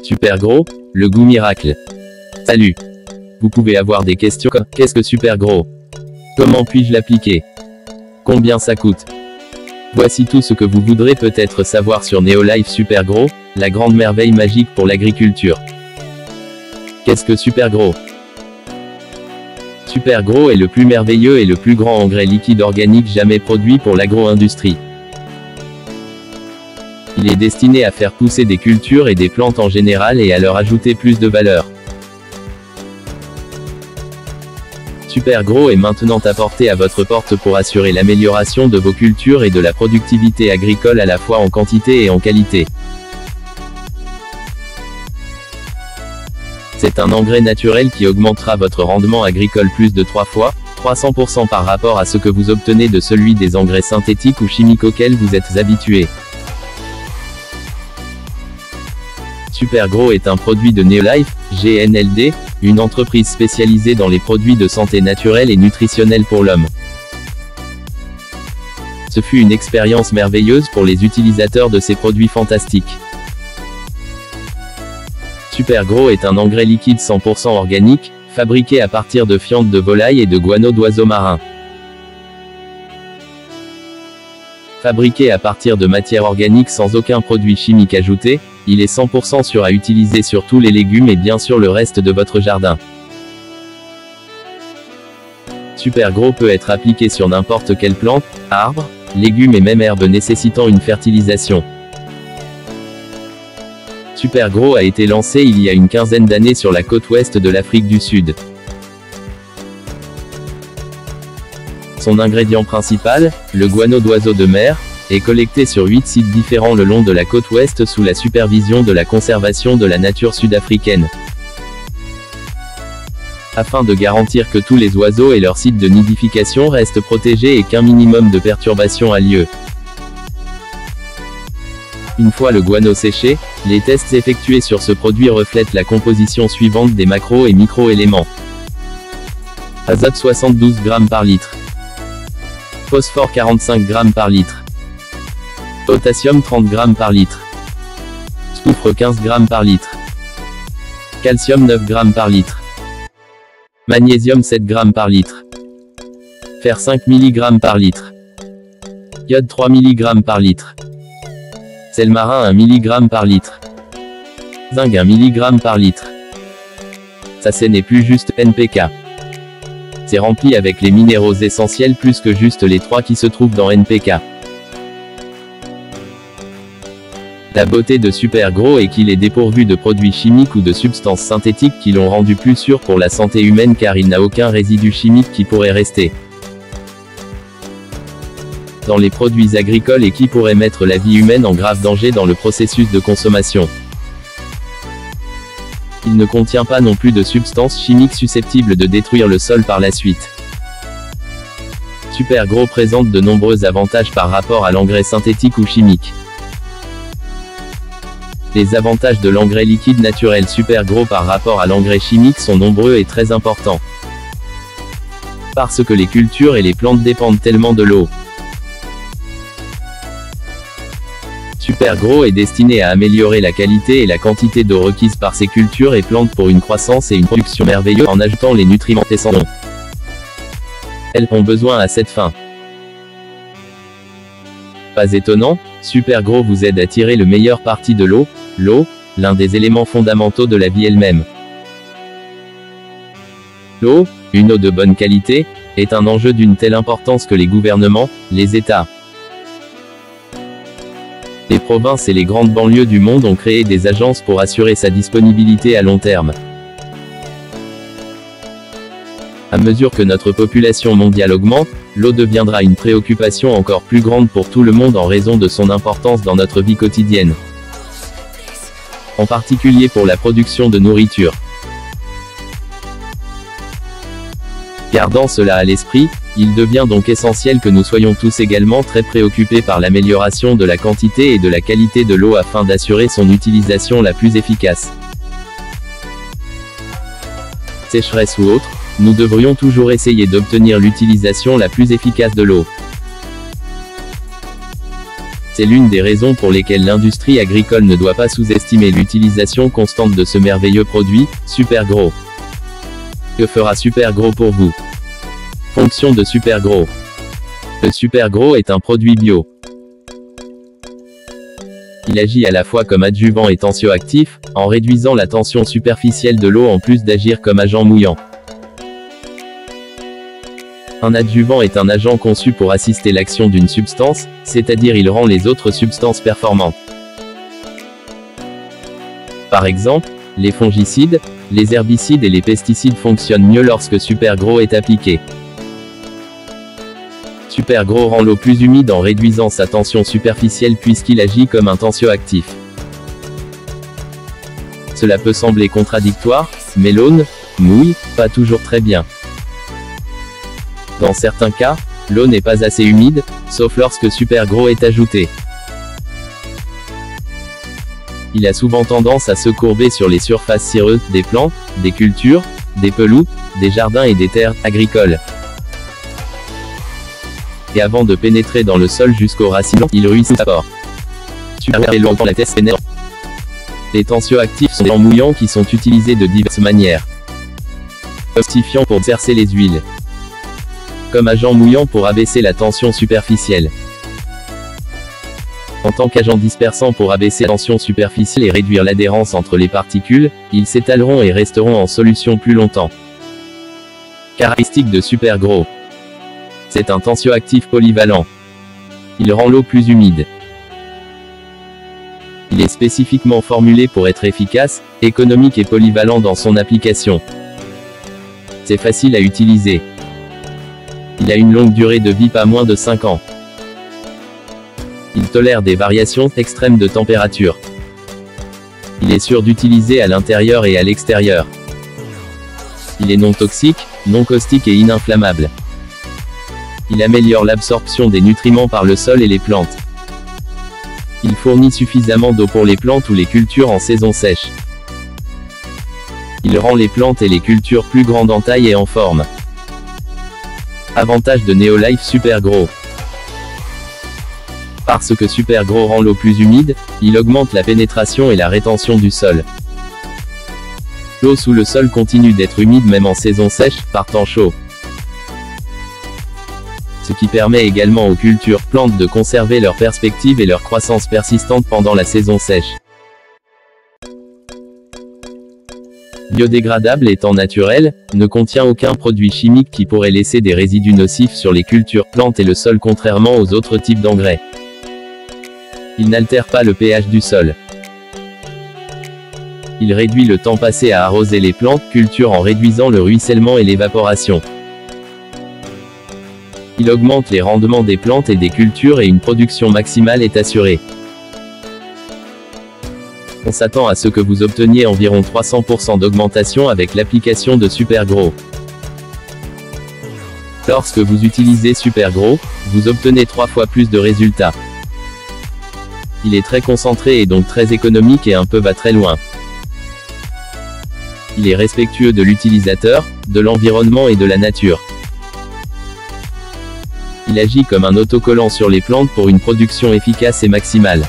Super Gros, le goût miracle. Salut. Vous pouvez avoir des questions comme: qu'est-ce que Super Gros? Comment puis-je l'appliquer? Combien ça coûte? Voici tout ce que vous voudrez peut-être savoir sur Neolife Super Gros, la grande merveille magique pour l'agriculture. Qu'est-ce que Super Gros? Super Gros est le plus merveilleux et le plus grand engrais liquide organique jamais produit pour l'agro-industrie. Il est destiné à faire pousser des cultures et des plantes en général et à leur ajouter plus de valeur. Super Gros est maintenant à portée à votre porte pour assurer l'amélioration de vos cultures et de la productivité agricole à la fois en quantité et en qualité. C'est un engrais naturel qui augmentera votre rendement agricole plus de 3 fois, 300% par rapport à ce que vous obtenez de celui des engrais synthétiques ou chimiques auxquels vous êtes habitué. Super Gros est un produit de Neolife, GNLD, une entreprise spécialisée dans les produits de santé naturelle et nutritionnelle pour l'homme. Ce fut une expérience merveilleuse pour les utilisateurs de ces produits fantastiques. Super Gros est un engrais liquide 100% organique, fabriqué à partir de fientes de volaille et de guano d'oiseaux marins. Fabriqué à partir de matière organique sans aucun produit chimique ajouté, il est 100% sûr à utiliser sur tous les légumes et bien sûr le reste de votre jardin. Super Gros peut être appliqué sur n'importe quelle plante, arbre, légumes et même herbe nécessitant une fertilisation. Super Gros a été lancé il y a une quinzaine d'années sur la côte ouest de l'Afrique du Sud. Son ingrédient principal, le guano d'oiseaux de mer, est collecté sur 8 sites différents le long de la côte ouest sous la supervision de la conservation de la nature sud-africaine. Afin de garantir que tous les oiseaux et leurs sites de nidification restent protégés et qu'un minimum de perturbation a lieu. Une fois le guano séché, les tests effectués sur ce produit reflètent la composition suivante des macro et micro-éléments. Azote 72 g par litre. Phosphore 45 g par litre. Potassium 30 g par litre. Soufre 15 g par litre. Calcium 9 g par litre. Magnésium 7 g par litre. Fer 5 mg par litre. Iode 3 mg par litre. Sel marin 1 mg par litre. Zinc 1 mg par litre. Ça n'est plus juste NPK. C'est rempli avec les minéraux essentiels plus que juste les 3 qui se trouvent dans NPK. La beauté de Super Gros est qu'il est dépourvu de produits chimiques ou de substances synthétiques qui l'ont rendu plus sûr pour la santé humaine car il n'a aucun résidu chimique qui pourrait rester dans les produits agricoles et qui pourrait mettre la vie humaine en grave danger dans le processus de consommation. Il ne contient pas non plus de substances chimiques susceptibles de détruire le sol par la suite. Super Gros présente de nombreux avantages par rapport à l'engrais synthétique ou chimique. Les avantages de l'engrais liquide naturel Super Gros par rapport à l'engrais chimique sont nombreux et très importants. Parce que les cultures et les plantes dépendent tellement de l'eau. Super Gros est destiné à améliorer la qualité et la quantité d'eau requise par ces cultures et plantes pour une croissance et une production merveilleuse en ajoutant les nutriments essentiels. Elles ont besoin à cette fin. Pas étonnant, Super Gros vous aide à tirer le meilleur parti de l'eau, l'un des éléments fondamentaux de la vie elle-même. L'eau, une eau de bonne qualité, est un enjeu d'une telle importance que les gouvernements, les États, les provinces et les grandes banlieues du monde ont créé des agences pour assurer sa disponibilité à long terme. À mesure que notre population mondiale augmente, l'eau deviendra une préoccupation encore plus grande pour tout le monde en raison de son importance dans notre vie quotidienne. En particulier pour la production de nourriture. Gardant cela à l'esprit, il devient donc essentiel que nous soyons tous également très préoccupés par l'amélioration de la quantité et de la qualité de l'eau afin d'assurer son utilisation la plus efficace. Sécheresse ou autre, nous devrions toujours essayer d'obtenir l'utilisation la plus efficace de l'eau. C'est l'une des raisons pour lesquelles l'industrie agricole ne doit pas sous-estimer l'utilisation constante de ce merveilleux produit, Supergro. Que fera Supergro pour vous? Fonction de Supergro. Le Supergro est un produit bio. Il agit à la fois comme adjuvant et tensioactif, en réduisant la tension superficielle de l'eau en plus d'agir comme agent mouillant. Un adjuvant est un agent conçu pour assister l'action d'une substance, c'est-à-dire il rend les autres substances performantes. Par exemple, les fongicides, les herbicides et les pesticides fonctionnent mieux lorsque Supergro est appliqué. Supergro rend l'eau plus humide en réduisant sa tension superficielle puisqu'il agit comme un tensioactif. Cela peut sembler contradictoire, mais l'eau ne mouille pas toujours très bien. Dans certains cas, l'eau n'est pas assez humide, sauf lorsque Supergro est ajouté. Il a souvent tendance à se courber sur les surfaces cireuses des plantes, des cultures, des pelouses, des jardins et des terres agricoles. Et avant de pénétrer dans le sol jusqu'aux racines, il ruisselle d'abord. Supergro la tête pénètre. Les tensioactifs sont des agents mouillants qui sont utilisés de diverses manières. Ostifiant pour disperser les huiles. Comme agent mouillant pour abaisser la tension superficielle. En tant qu'agent dispersant pour abaisser la tension superficielle et réduire l'adhérence entre les particules, ils s'étaleront et resteront en solution plus longtemps. Caractéristique de Supergro. C'est un tensioactif polyvalent. Il rend l'eau plus humide. Il est spécifiquement formulé pour être efficace, économique et polyvalent dans son application. C'est facile à utiliser. Il a une longue durée de vie, pas moins de 5 ans. Il tolère des variations extrêmes de température. Il est sûr d'utiliser à l'intérieur et à l'extérieur. Il est non toxique, non caustique et ininflammable. Il améliore l'absorption des nutriments par le sol et les plantes. Il fournit suffisamment d'eau pour les plantes ou les cultures en saison sèche. Il rend les plantes et les cultures plus grandes en taille et en forme. Avantage de Neolife Supergro. Parce que Supergro rend l'eau plus humide, il augmente la pénétration et la rétention du sol. L'eau sous le sol continue d'être humide même en saison sèche, par temps chaud. Ce qui permet également aux cultures plantes de conserver leur perspective et leur croissance persistante pendant la saison sèche. Biodégradable étant naturel, ne contient aucun produit chimique qui pourrait laisser des résidus nocifs sur les cultures plantes et le sol contrairement aux autres types d'engrais. Il n'altère pas le pH du sol. Il réduit le temps passé à arroser les plantes cultures en réduisant le ruissellement et l'évaporation. Il augmente les rendements des plantes et des cultures et une production maximale est assurée. On s'attend à ce que vous obteniez environ 300% d'augmentation avec l'application de Supergro. Lorsque vous utilisez Supergro, vous obtenez 3 fois plus de résultats. Il est très concentré et donc très économique et un peu va très loin. Il est respectueux de l'utilisateur, de l'environnement et de la nature. Il agit comme un autocollant sur les plantes pour une production efficace et maximale.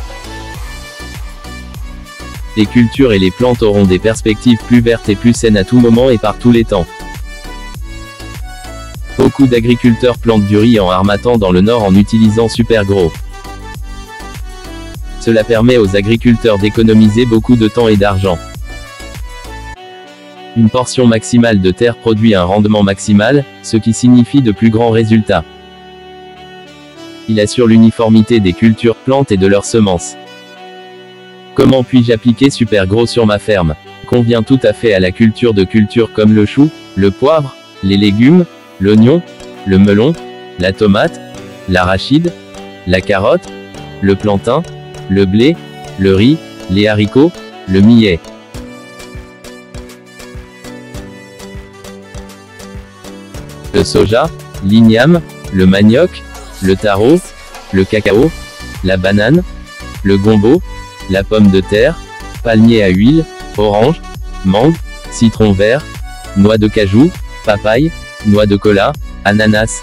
Les cultures et les plantes auront des perspectives plus vertes et plus saines à tout moment et par tous les temps. Beaucoup d'agriculteurs plantent du riz en harmattan dans le nord en utilisant Supergro. Cela permet aux agriculteurs d'économiser beaucoup de temps et d'argent. Une portion maximale de terre produit un rendement maximal, ce qui signifie de plus grands résultats. Il assure l'uniformité des cultures plantes et de leurs semences. Comment puis-je appliquer Supergro sur ma ferme? Convient tout à fait à la culture de cultures comme le chou, le poivre, les légumes, l'oignon, le melon, la tomate, l'arachide, la carotte, le plantain, le blé, le riz, les haricots, le millet. Le soja, l'igname, le manioc, le taro, le cacao, la banane, le gombo, la pomme de terre, palmier à huile, orange, mangue, citron vert, noix de cajou, papaye, noix de cola, ananas,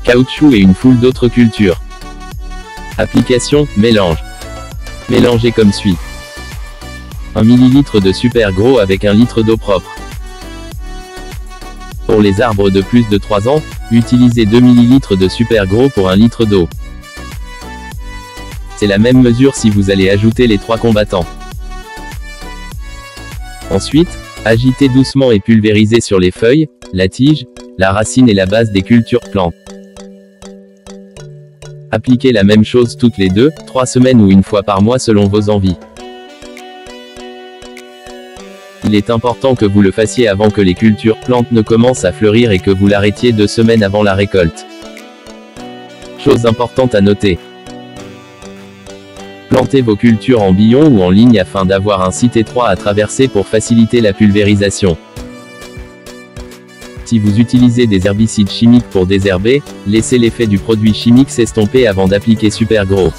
caoutchouc et une foule d'autres cultures. Application, mélange. Mélangez comme suit. 1 ml de super gros avec 1 litre d'eau propre. Pour les arbres de plus de 3 ans, utilisez 2 ml de super gros pour 1 litre d'eau. C'est la même mesure si vous allez ajouter les 3 combattants. Ensuite, agitez doucement et pulvérisez sur les feuilles, la tige, la racine et la base des cultures plantes. Appliquez la même chose toutes les 2-3 semaines ou une fois par mois selon vos envies. Il est important que vous le fassiez avant que les cultures plantes ne commencent à fleurir et que vous l'arrêtiez 2 semaines avant la récolte. Chose importante à noter. Plantez vos cultures en billon ou en ligne afin d'avoir un site étroit à traverser pour faciliter la pulvérisation. Si vous utilisez des herbicides chimiques pour désherber, laissez l'effet du produit chimique s'estomper avant d'appliquer super gros.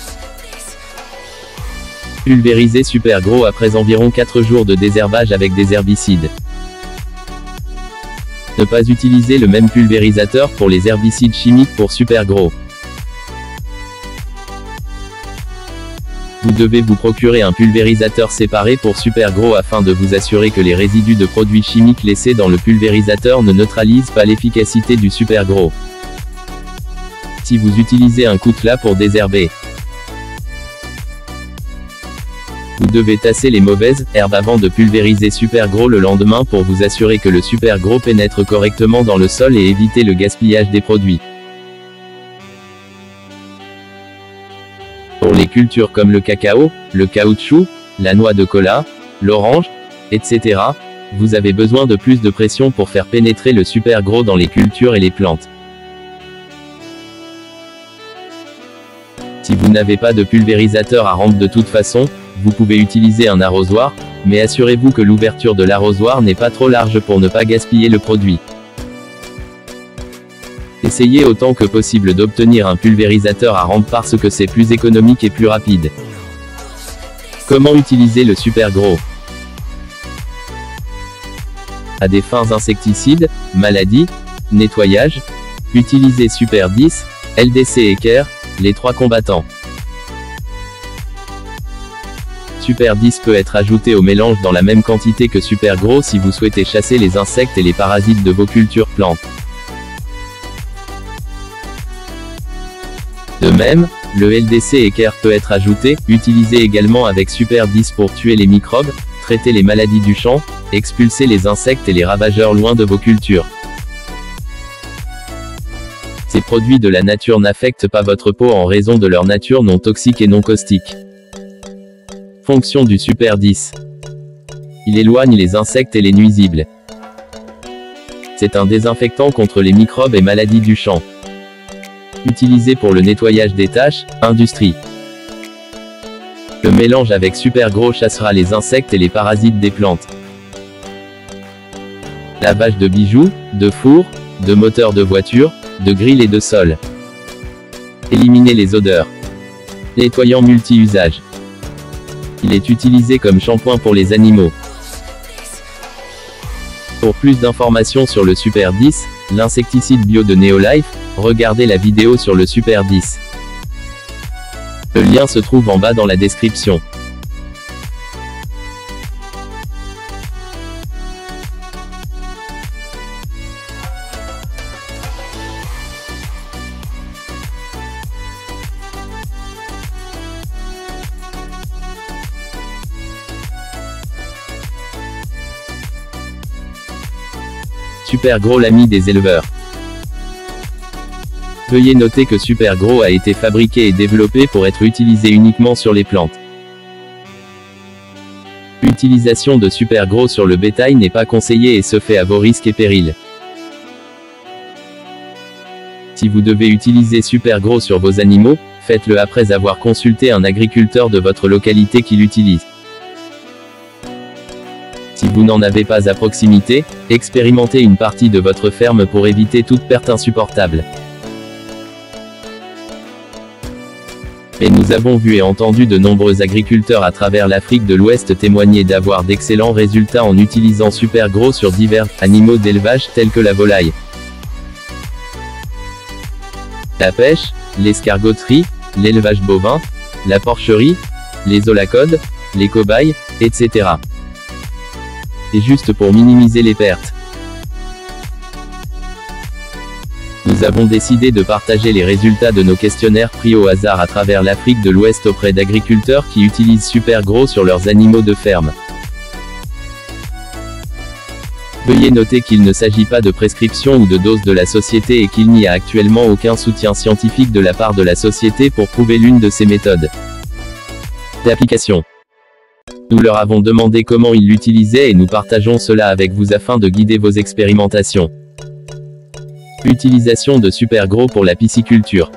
Pulvérisez super gros après environ 4 jours de désherbage avec des herbicides. Ne pas utiliser le même pulvérisateur pour les herbicides chimiques pour super gros. Vous devez vous procurer un pulvérisateur séparé pour super gros afin de vous assurer que les résidus de produits chimiques laissés dans le pulvérisateur ne neutralisent pas l'efficacité du super gros. Si vous utilisez un coutelas pour désherber, vous devez tasser les mauvaises herbes avant de pulvériser super gros le lendemain pour vous assurer que le super gros pénètre correctement dans le sol et éviter le gaspillage des produits. Pour les cultures comme le cacao, le caoutchouc, la noix de cola, l'orange, etc., vous avez besoin de plus de pression pour faire pénétrer le super gros dans les cultures et les plantes. Si vous n'avez pas de pulvérisateur à rampe de toute façon, vous pouvez utiliser un arrosoir, mais assurez-vous que l'ouverture de l'arrosoir n'est pas trop large pour ne pas gaspiller le produit. Essayez autant que possible d'obtenir un pulvérisateur à rampe parce que c'est plus économique et plus rapide. Comment utiliser le super gros? À des fins insecticides, maladies, nettoyage, utilisez Super 10, LDC et CARE, les 3 combattants. Super 10 peut être ajouté au mélange dans la même quantité que super gros si vous souhaitez chasser les insectes et les parasites de vos cultures plantes. De même, le LDC et CARE peut être ajouté, utilisé également avec Super 10 pour tuer les microbes, traiter les maladies du champ, expulser les insectes et les ravageurs loin de vos cultures. Ces produits de la nature n'affectent pas votre peau en raison de leur nature non toxique et non caustique. Fonction du Super 10. Il éloigne les insectes et les nuisibles. C'est un désinfectant contre les microbes et maladies du champ. Utilisé pour le nettoyage des tâches, industrie. Le mélange avec super gros chassera les insectes et les parasites des plantes. Lavage de bijoux, de fours, de moteurs de voitures, de grilles et de sol. Éliminer les odeurs. Nettoyant multi-usage. Il est utilisé comme shampoing pour les animaux. Pour plus d'informations sur le Super 10, l'insecticide bio de Neolife, regardez la vidéo sur le Super 10. Le lien se trouve en bas dans la description. Super gros, l'ami des éleveurs. Veuillez noter que super gros a été fabriqué et développé pour être utilisé uniquement sur les plantes. L'utilisation de super gros sur le bétail n'est pas conseillée et se fait à vos risques et périls. Si vous devez utiliser super gros sur vos animaux, faites-le après avoir consulté un agriculteur de votre localité qui l'utilise. Si vous n'en avez pas à proximité, expérimentez une partie de votre ferme pour éviter toute perte insupportable. Mais nous avons vu et entendu de nombreux agriculteurs à travers l'Afrique de l'Ouest témoigner d'avoir d'excellents résultats en utilisant super gros sur divers animaux d'élevage tels que la volaille, la pêche, l'escargoterie, l'élevage bovin, la porcherie, les olacodes, les cobayes, etc. Et juste pour minimiser les pertes, nous avons décidé de partager les résultats de nos questionnaires pris au hasard à travers l'Afrique de l'Ouest auprès d'agriculteurs qui utilisent Supergro sur leurs animaux de ferme. Veuillez noter qu'il ne s'agit pas de prescription ou de dose de la société et qu'il n'y a actuellement aucun soutien scientifique de la part de la société pour prouver l'une de ces méthodes d'application. Nous leur avons demandé comment ils l'utilisaient et nous partageons cela avec vous afin de guider vos expérimentations. Utilisation de Supergro pour la pisciculture.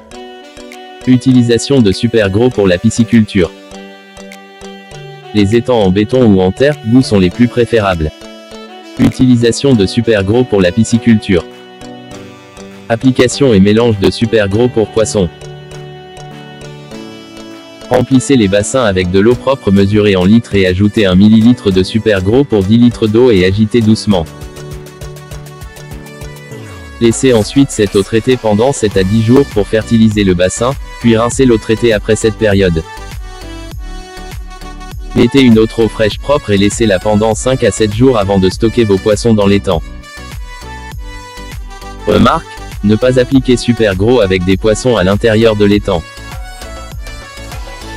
Utilisation de Supergro pour la pisciculture. Les étangs en béton ou en terre, où sont les plus préférables? Utilisation de Supergro pour la pisciculture. Application et mélange de Supergro pour poissons. Remplissez les bassins avec de l'eau propre mesurée en litres et ajoutez 1 ml de Supergro pour 10 litres d'eau et agitez doucement. Laissez ensuite cette eau traitée pendant 7 à 10 jours pour fertiliser le bassin, puis rincez l'eau traitée après cette période. Mettez une autre eau fraîche propre et laissez-la pendant 5 à 7 jours avant de stocker vos poissons dans l'étang. Remarque, ne pas appliquer Supergro avec des poissons à l'intérieur de l'étang.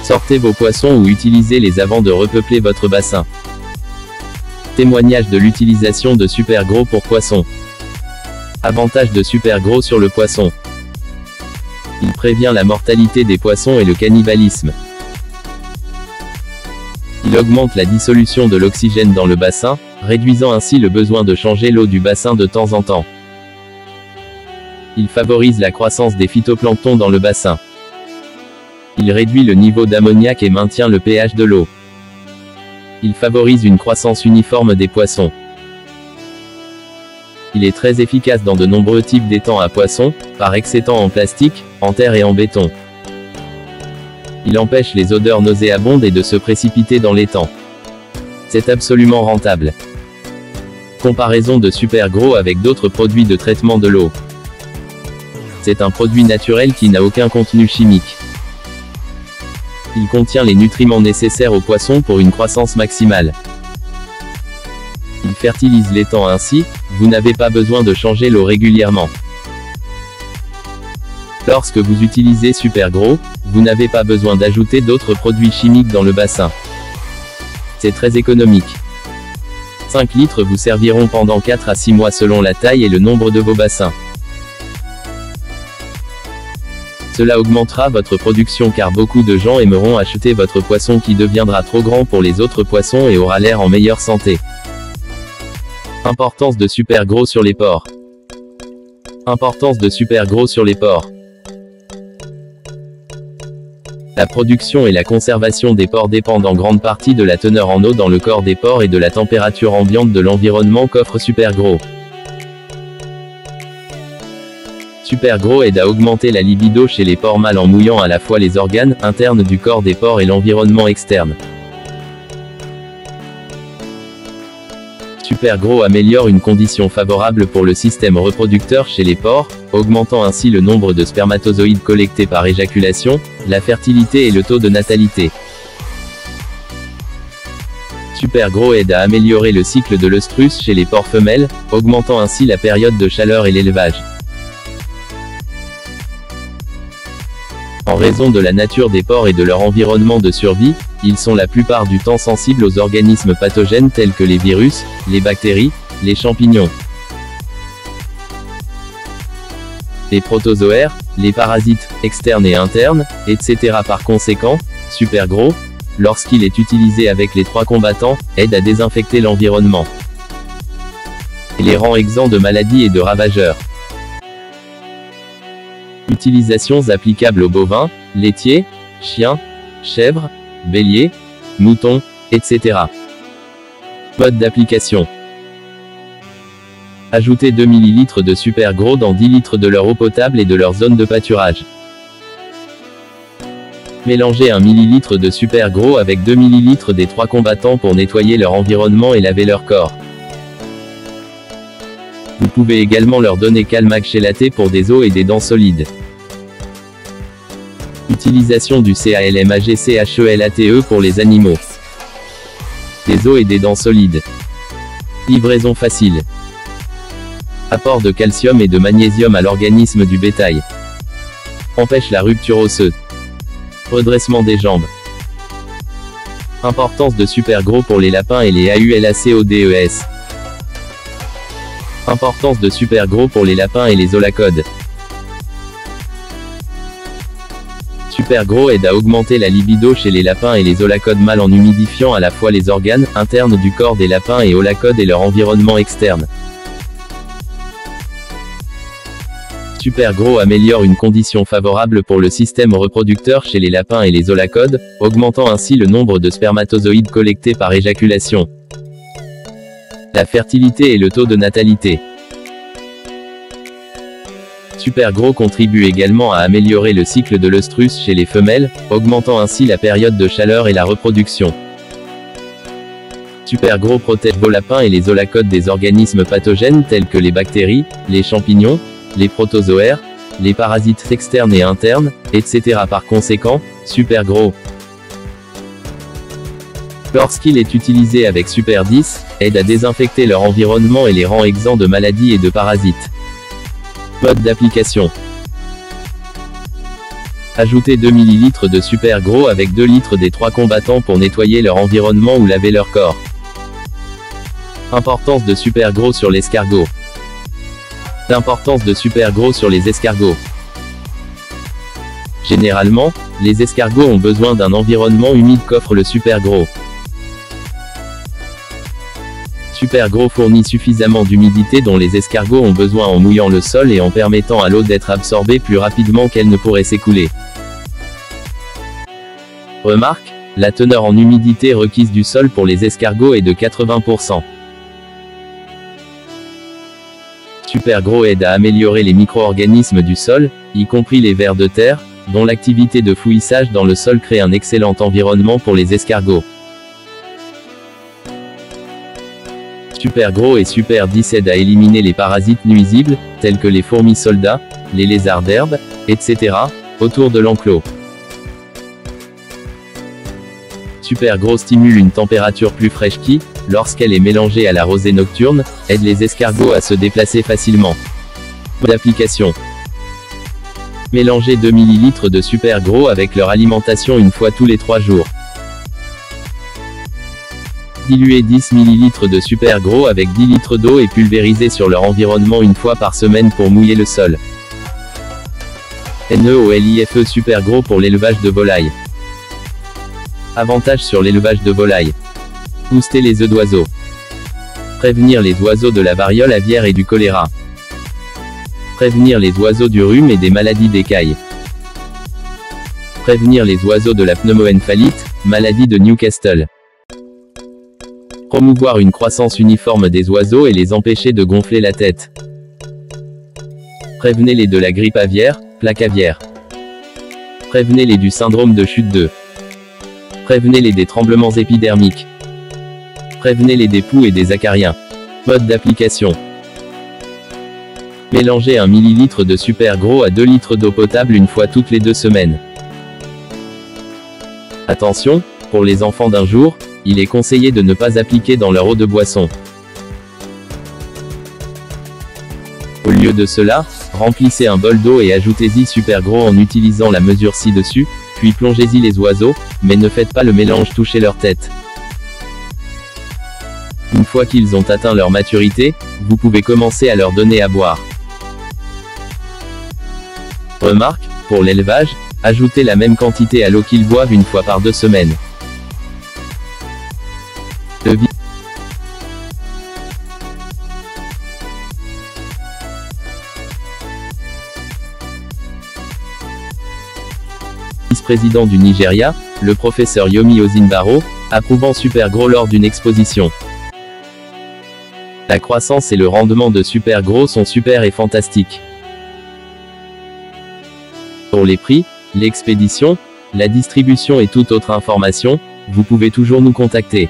Sortez vos poissons ou utilisez-les avant de repeupler votre bassin. Témoignage de l'utilisation de Supergro pour poissons. Avantage de Supergro sur le poisson. Il prévient la mortalité des poissons et le cannibalisme. Il augmente la dissolution de l'oxygène dans le bassin, réduisant ainsi le besoin de changer l'eau du bassin de temps en temps. Il favorise la croissance des phytoplanctons dans le bassin. Il réduit le niveau d'ammoniac et maintient le pH de l'eau. Il favorise une croissance uniforme des poissons. Il est très efficace dans de nombreux types d'étangs à poissons, par ex-étangs en plastique, en terre et en béton. Il empêche les odeurs nauséabondes et de se précipiter dans l'étang. C'est absolument rentable. Comparaison de Supergro avec d'autres produits de traitement de l'eau. C'est un produit naturel qui n'a aucun contenu chimique. Il contient les nutriments nécessaires aux poissons pour une croissance maximale. Il fertilise l'étang ainsi, vous n'avez pas besoin de changer l'eau régulièrement. Lorsque vous utilisez Supergro, vous n'avez pas besoin d'ajouter d'autres produits chimiques dans le bassin. C'est très économique. 5 litres vous serviront pendant 4 à 6 mois selon la taille et le nombre de vos bassins. Cela augmentera votre production car beaucoup de gens aimeront acheter votre poisson qui deviendra trop grand pour les autres poissons et aura l'air en meilleure santé. Importance de Supergro sur les porcs. Importance de Supergro sur les porcs. La production et la conservation des porcs dépendent en grande partie de la teneur en eau dans le corps des porcs et de la température ambiante de l'environnement qu'offre Supergro. Supergro aide à augmenter la libido chez les porcs mâles en mouillant à la fois les organes internes du corps des porcs et l'environnement externe. Supergro améliore une condition favorable pour le système reproducteur chez les porcs, augmentant ainsi le nombre de spermatozoïdes collectés par éjaculation, la fertilité et le taux de natalité. Supergro aide à améliorer le cycle de l'œstrus chez les porcs femelles, augmentant ainsi la période de chaleur et l'élevage. En raison de la nature des porcs et de leur environnement de survie, ils sont la plupart du temps sensibles aux organismes pathogènes tels que les virus, les bactéries, les champignons, les protozoaires, les parasites, externes et internes, etc. Par conséquent, Supergro, lorsqu'il est utilisé avec les 3 combattants, aide à désinfecter l'environnement et les rend exempts de maladies et de ravageurs. Utilisations applicables aux bovins, laitiers, chiens, chèvres, béliers, moutons, etc. Mode d'application. Ajoutez 2 ml de Supergro dans 10 litres de leur eau potable et de leur zone de pâturage. Mélangez 1 ml de Supergro avec 2 ml des 3 combattants pour nettoyer leur environnement et laver leur corps. Vous pouvez également leur donner Calmag chélaté pour des os et des dents solides. Utilisation du CALMAGCHELATE pour les animaux. Des os et des dents solides. Livraison facile. Apport de calcium et de magnésium à l'organisme du bétail. Empêche la rupture osseuse. Redressement des jambes. Importance de super gros pour les lapins et les AULACODES. Importance de super gros pour les lapins et les olacodes. Super gros aide à augmenter la libido chez les lapins et les olacodes mâles en humidifiant à la fois les organes internes du corps des lapins et olacodes et leur environnement externe. Super gros améliore une condition favorable pour le système reproducteur chez les lapins et les olacodes, augmentant ainsi le nombre de spermatozoïdes collectés par éjaculation. La fertilité et le taux de natalité. Super gros contribue également à améliorer le cycle de l'œstrus chez les femelles, augmentant ainsi la période de chaleur et la reproduction. Super gros protège vos lapins et les olacodes des organismes pathogènes tels que les bactéries, les champignons, les protozoaires, les parasites externes et internes, etc. Par conséquent, super gros, lorsqu'il est utilisé avec Super 10, aide à désinfecter leur environnement et les rend exempts de maladies et de parasites. Mode d'application. Ajoutez 2 ml de super gros avec 2 litres des 3 combattants pour nettoyer leur environnement ou laver leur corps. Importance de super gros sur l'escargot. L'importance de super gros sur les escargots. Généralement, les escargots ont besoin d'un environnement humide qu'offre le super gros. Super gros fournit suffisamment d'humidité dont les escargots ont besoin en mouillant le sol et en permettant à l'eau d'être absorbée plus rapidement qu'elle ne pourrait s'écouler. Remarque, la teneur en humidité requise du sol pour les escargots est de 80%. Super gros aide à améliorer les micro-organismes du sol, y compris les vers de terre, dont l'activité de fouissage dans le sol crée un excellent environnement pour les escargots. Super gros et super 10 aident à éliminer les parasites nuisibles, tels que les fourmis soldats, les lézards d'herbe, etc., autour de l'enclos. Super gros stimule une température plus fraîche qui, lorsqu'elle est mélangée à la rosée nocturne, aide les escargots à se déplacer facilement. D'application. Mélangez 2 ml de super gros avec leur alimentation une fois tous les 3 jours. Diluez 10 ml de super gros avec 10 litres d'eau et pulvérisez sur leur environnement une fois par semaine pour mouiller le sol. NEOLIFE super gros pour l'élevage de volailles. Avantages sur l'élevage de volailles. Booster les œufs d'oiseaux. Prévenir les oiseaux de la variole aviaire et du choléra. Prévenir les oiseaux du rhume et des maladies d'écailles. Prévenir les oiseaux de la pneumoencéphalite, maladie de Newcastle. Promouvoir une croissance uniforme des oiseaux et les empêcher de gonfler la tête. Prévenez-les de la grippe aviaire, plaque aviaire. Prévenez-les du syndrome de chute d'œufs. Prévenez-les des tremblements épidermiques. Prévenez-les des poux et des acariens. Mode d'application. Mélangez 1 ml de super gros à 2 litres d'eau potable une fois toutes les 2 semaines. Attention, pour les enfants d'1 jour, il est conseillé de ne pas appliquer dans leur eau de boisson. Au lieu de cela, remplissez un bol d'eau et ajoutez-y super gros en utilisant la mesure ci-dessus, puis plongez-y les oiseaux, mais ne faites pas le mélange toucher leur tête. Une fois qu'ils ont atteint leur maturité, vous pouvez commencer à leur donner à boire. Remarque, pour l'élevage, ajoutez la même quantité à l'eau qu'ils boivent une fois par 2 semaines. Le vice-président du Nigeria, le professeur Yomi Ozinbaro, approuvant super gros lors d'une exposition. La croissance et le rendement de super gros sont super et fantastiques. Pour les prix, l'expédition, la distribution et toute autre information, vous pouvez toujours nous contacter.